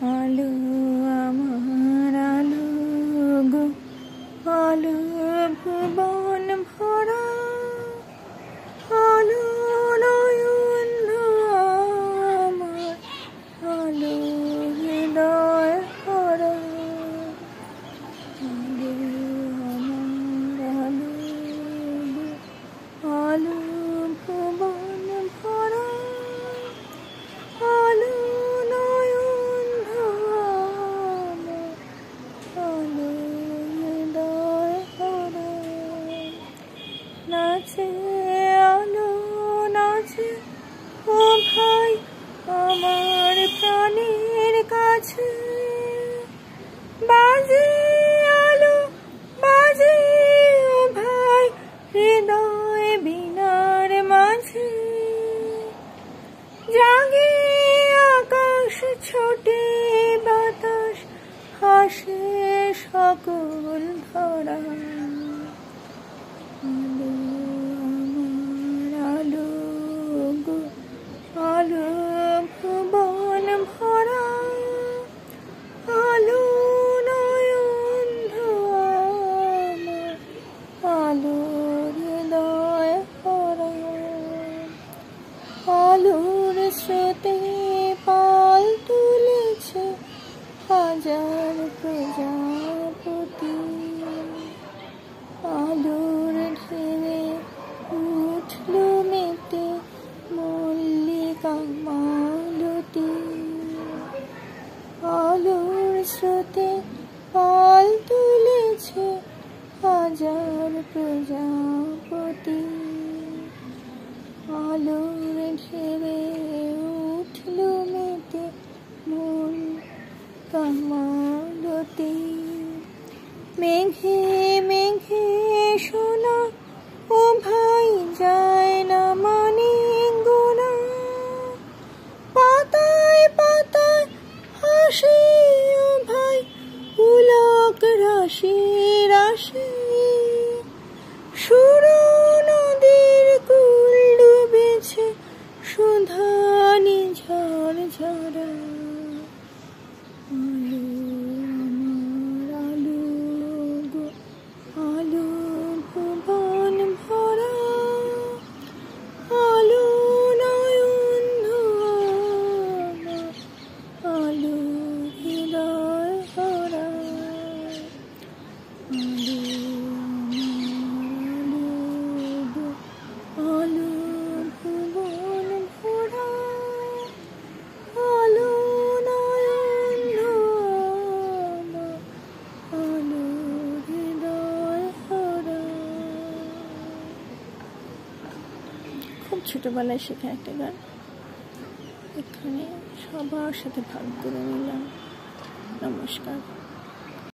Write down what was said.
আলো আমার আলো গো, আলো ভুবন ভরা, আলো নয়ন আমার, আলো হৃদয় ভরা। আলো আমার আলো গো, আলো ভুবন ভরা, আলো নয়ন আমার, আলো হৃদয় ভরা। নাচে আলো নাচে ও ভাই আমার প্রাণের কাছে, বাজে আলো বাজে ও ভাই হৃদয় বীণার মাঝে, জাগে আকাশ ছোটে বাতাস হাসে সকল ধরা। আলো আমার আলো গো, আলো ভুবন ভরা, আলো নয়ন আমার, আলো হৃদয় ভরা। আলোর স্রোতে পাল তুলেছে হাজার প্রজাপতি, আলোর ঢেউয়ে উঠল মেতে মল্লিকা মালতী। আলোর স্রোতে পাল তুলেছে হাজার প্রজাপতি, আলোর ঢেউয়ে উঠল মেতে মল্লিকা মালতী। মেঘে মেঘে শোনা ও ভাই যায় না মানে গোনা, পাতায় পাতায় হাসি ও ভাই পুলক রাশি রাশি, সুর নদীর কুল ডুবেছে সুধানি ঝড় ঝরা। আলো আমার আলো গো, আলো ভুবন ভরা, আলো নয়ন আমার, আলো হৃদয় ভরা। আলো আমার আলো গো, আলো ভুবন ভরা, আলো নয়ন আমার, আলো হৃদয় ভরা। খুব ছোটবেলায় শেখা একটা গান, এখানে সবার সাথে ভাগ করে নিলাম। নমস্কার।